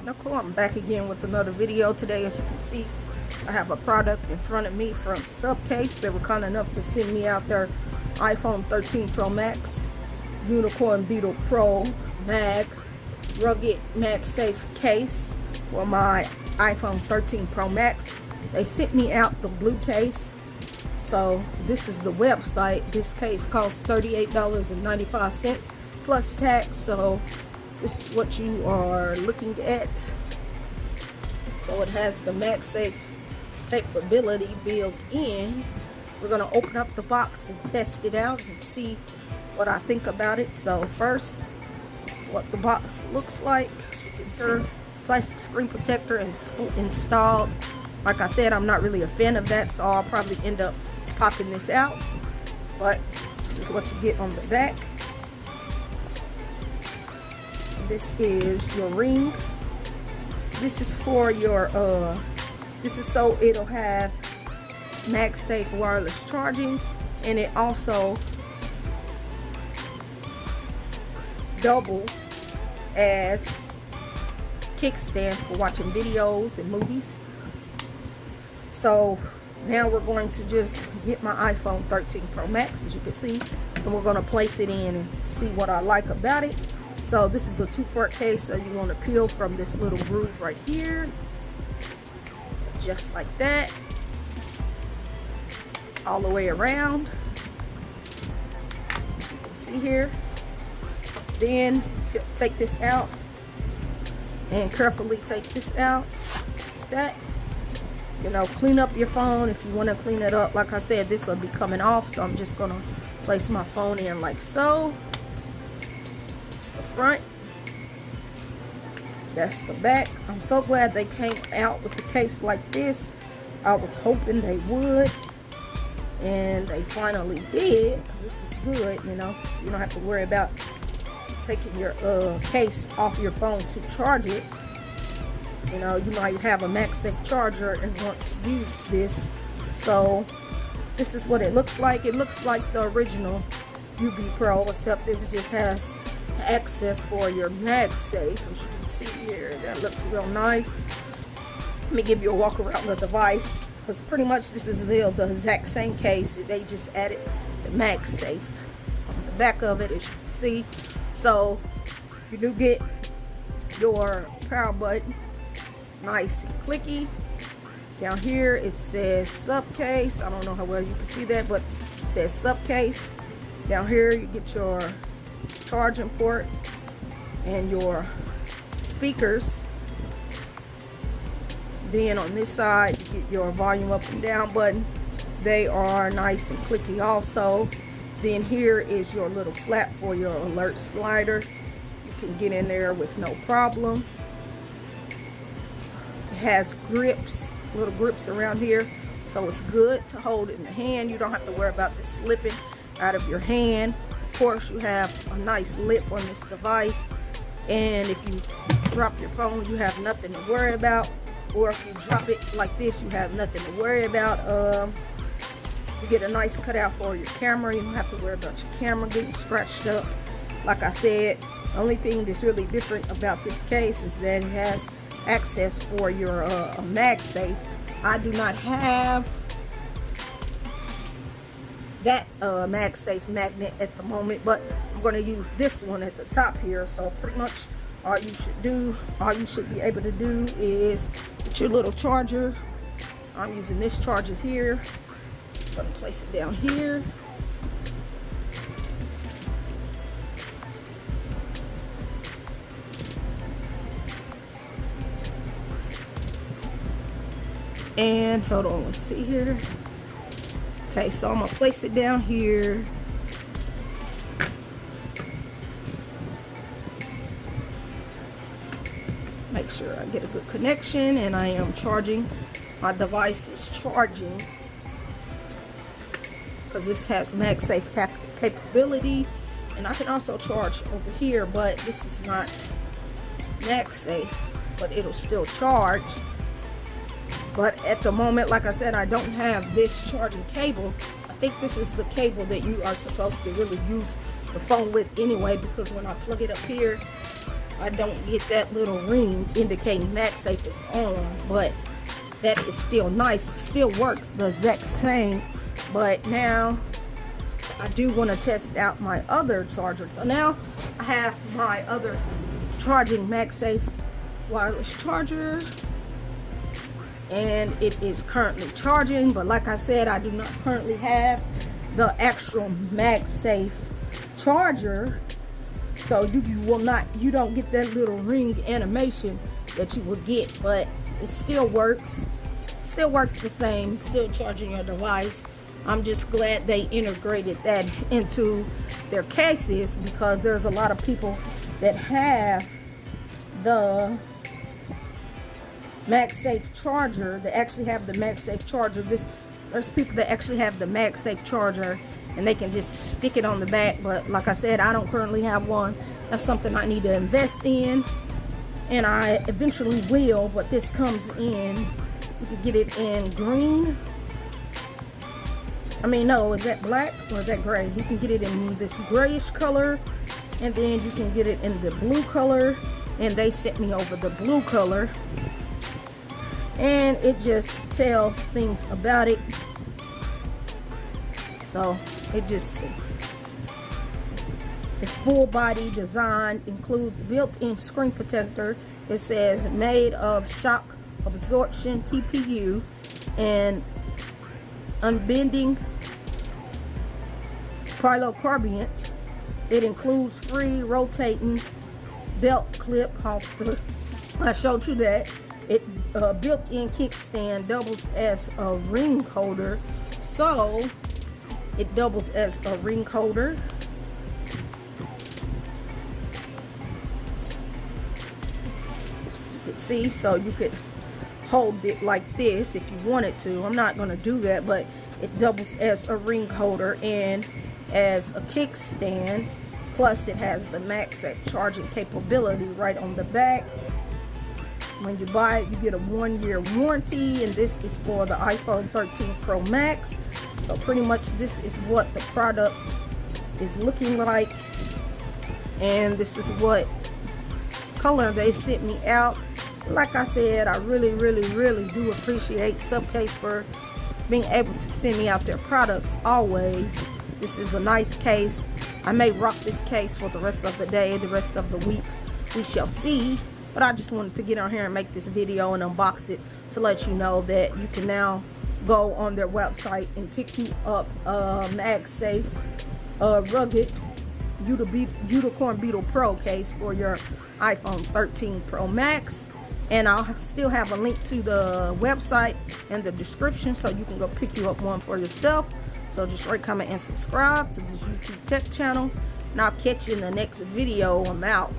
Nicole, I'm back again with another video today. As you can see, I have a product in front of me from Supcase. They were kind enough to send me out their iPhone 13 Pro Max Unicorn Beetle Pro Mag Rugged MagSafe case for my iPhone 13 Pro Max. They sent me out the blue case. So this is the website. This case costs $38.95 plus tax. So this is what you are looking at. So it has the MagSafe capability built in. We're going to open up the box and test it out and see what I think about it. So first, this is what the box looks like. You can see plastic screen protector and installed. Like I said, I'm not really a fan of that, so I'll probably end up popping this out. But this is what you get on the back. This is your ring. This is for your this is so it'll have MagSafe wireless charging, and it also doubles as kickstand for watching videos and movies. So now we're going to just get my iPhone 13 Pro Max, as you can see, and we're going to place it in and see what I like about it. So this is a two-part case, so you want to peel from this little groove right here, just like that, all the way around. You can see here. Then take this out and carefully take this out. That, you know, clean up your phone if you want to clean it up. Like I said, this will be coming off, so I'm just going to place my phone in like so. Front, that's the back. I'm so glad they came out with the case like this. I was hoping they would, and they finally did, because this is good, you know, so you don't have to worry about taking your case off your phone to charge it. You know, you might have a MagSafe charger and want to use this. So this is what it looks like. It looks like the original UB Pro, except this just has access for your MagSafe, as you can see here. That looks real nice. Let me give you a walk around the device, because pretty much this is the exact same case. They just added the MagSafe on the back of it, as you can see. So you do get your power button, nice and clicky. Down here it says Supcase. I don't know how well you can see that, but it says Supcase. Down here you get your charging port and your speakers. Then on this side you get your volume up and down button. They are nice and clicky also. Then here is your little flap for your alert slider. You can get in there with no problem. It has grips, little grips around here, so it's good to hold it in the hand. You don't have to worry about this slipping out of your hand. Of course, you have a nice lip on this device, and if you drop your phone, you have nothing to worry about. Or if you drop it like this, you have nothing to worry about. You get a nice cutout for your camera. You don't have to worry about your camera getting scratched up. Like I said, the only thing that's really different about this case is that it has access for your MagSafe. I do not have that MagSafe magnet at the moment, but I'm going to use this one at the top here. So pretty much all you should be able to do is get your little charger. I'm using this charger here. I'm going to place it down here. And hold on, let's see here. Okay, so I'm gonna place it down here. Make sure I get a good connection, and I am charging. My device is charging because this has MagSafe capability, and I can also charge over here, but this is not MagSafe, but it'll still charge. But at the moment, like I said, I don't have this charging cable. I think this is the cable that you are supposed to really use the phone with anyway, because when I plug it up here, I don't get that little ring indicating MagSafe is on, but that is still nice. It still works the exact same. But now I do want to test out my other charger. Now I have my other charging MagSafe wireless charger, and it is currently charging. But like I said, I do not currently have the actual MagSafe charger, so you don't get that little ring animation that you would get, but it still works the same, still charging your device. I'm just glad they integrated that into their cases, because there's a lot of people that have the MagSafe charger. They actually have the MagSafe charger. There's people that actually have the MagSafe charger and they can just stick it on the back, but like I said, I don't currently have one. That's something I need to invest in, and I eventually will. But this comes in, you can get it in green. I mean, no, is that black or is that gray? You can get it in this grayish color, and then you can get it in the blue color, and they sent me over the blue color, and it just tells things about it. So it's full body design, includes built-in screen protector. It says made of shock absorption TPU and unbending polycarbonate. It includes free rotating belt clip holster. I showed you that. It built-in kickstand doubles as a ring holder, so it doubles as a ring holder. You can see, so you could hold it like this if you wanted to. I'm not going to do that, but it doubles as a ring holder and as a kickstand. Plus it has the MagSafe charging capability right on the back. When you buy it, you get a 1-year warranty, and this is for the iPhone 13 Pro Max. So pretty much this is what the product is looking like, and this is what color they sent me out. Like I said, I really do appreciate Supcase for being able to send me out their products always. This is a nice case. I may rock this case for the rest of the day, the rest of the week, we shall see. But I just wanted to get on here and make this video and unbox it to let you know that you can now go on their website and pick you up a MagSafe rugged Unicorn Beetle Pro case for your iPhone 13 Pro Max. And I'll still have a link to the website in the description, so you can go pick you up one for yourself. So just rate, comment, and subscribe to this YouTube tech channel, and I'll catch you in the next video. I'm out.